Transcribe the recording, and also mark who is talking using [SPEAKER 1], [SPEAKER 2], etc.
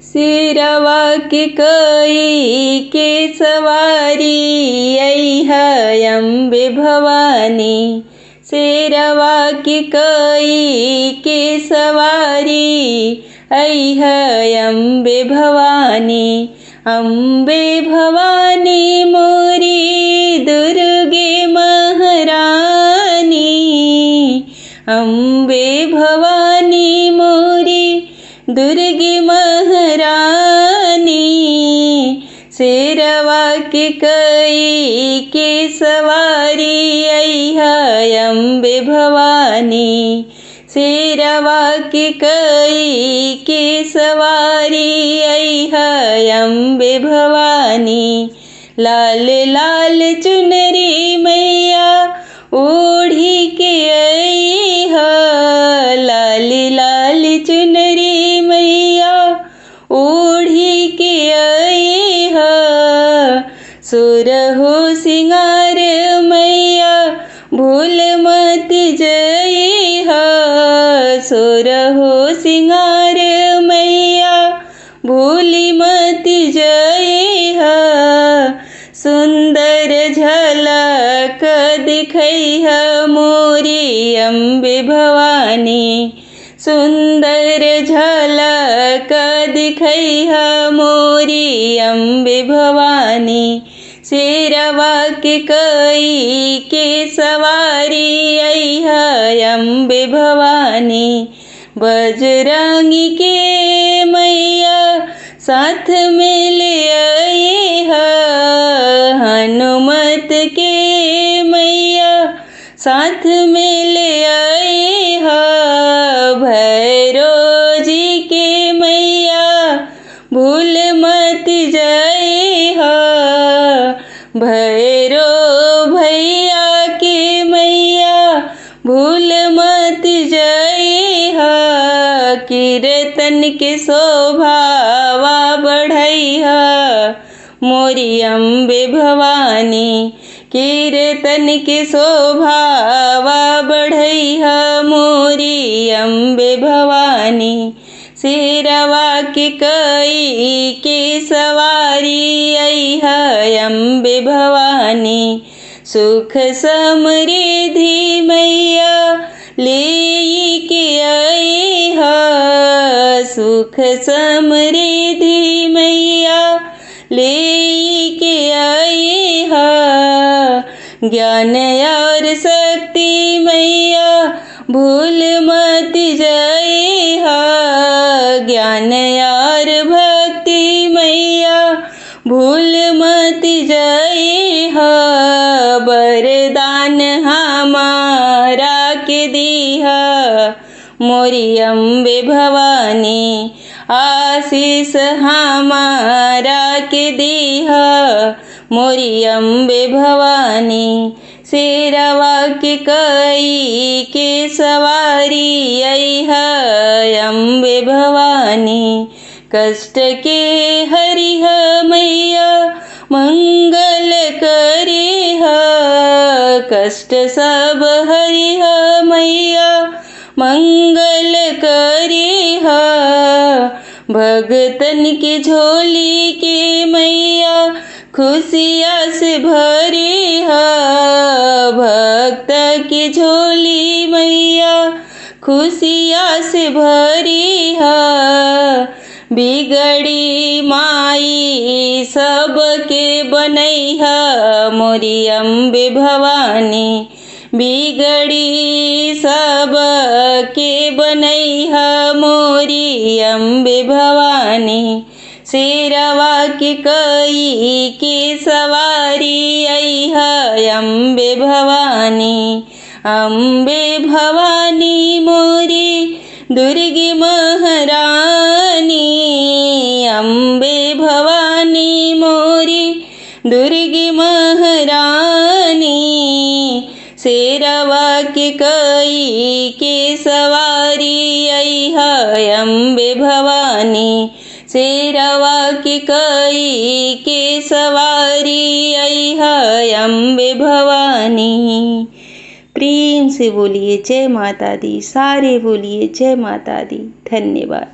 [SPEAKER 1] सिरवा की कई के सवारी आई है अम्बे भवानी। सिरवा की कई के सवारी आई है अम्बे भवानी। अम्बे भवानी मोरी दुर्गे महारानी। अम्बे भवानी मोरी दुर्गे महारानी। सिरवा की कई के सवारी आई है अम्बे भवानी। सिरवा की कई के सवारी आई है अम्बे भवानी। लाल लाल चुनरी मैया ओढ़ी के आई है। लाल लाल चुनरी मैया ओढ़ी के आई है। सुरहो सिंगार मैया भूल मत जई है। सुरहो सिंगार मैया भूली मत जई है। सुंदर झलक दिखई है मोरी अम्बे भवानी। सुंदर झलक दिखई है मोरी अम्बे भवानी। सिरवा के कई के सवारी आई है अम्बे भवानी। बजरंगी के मैया साथ में ले आई है। हनुमत के मैया साथ में ले आई है। भैरो जी के मैया भूल मत जाई है। भैरो भैया के मैया भूल मत जाई है। कीर्तन के शोभावा बढ़ई है मोरी अम्बे भवानी। कीर्तन के शोभावा बढ़ई है मोरी अम्बे भवानी। सिरवा के कई के सवारी आई है अम्बे भवानी। सुख समृद्धि मैया ले के आई है। सुख समृद्धि मैया ले के आई है। ज्ञान और शक्ति मैया भूल मत जाई है। ज्ञान और भक्ति मैया भूल मत जाई है। वरदान हमारा के दी है मोरी अम्बे भवानी। आशीष हमारा के दी है मोरी अम्बे भवानी। सिरवा के कई के सवारी आई है अम्बे भवानी। कष्ट के हरि है मैया मंगल करी है। कष्ट सब हरि है मैया मंगल करी है। भगतन की झोली के मैया खुशियाँ से भरी है। भक्त की झोली मैया खुशियाँ से भरी है। बिगड़ी माई सबके बनई है मोरी अम्बे भवानी। बिगड़ी सब के बनई है मोरी अम्बे भवानी। सिरवा की कई के सवारी आई है अम्बे भवानी। अम्बे भवानी मोरी दुर्गे महारानी। अम्बे भवानी मोरी दुर्गे महारानी। सिरवा के कई के सवारी आई है अम्बे भवानी। सिरवा के कई के सवारी आई है अम्बे भवानी। प्रेम से बोलिए जय माता दी। सारे बोलिए जय माता दी। धन्यवाद।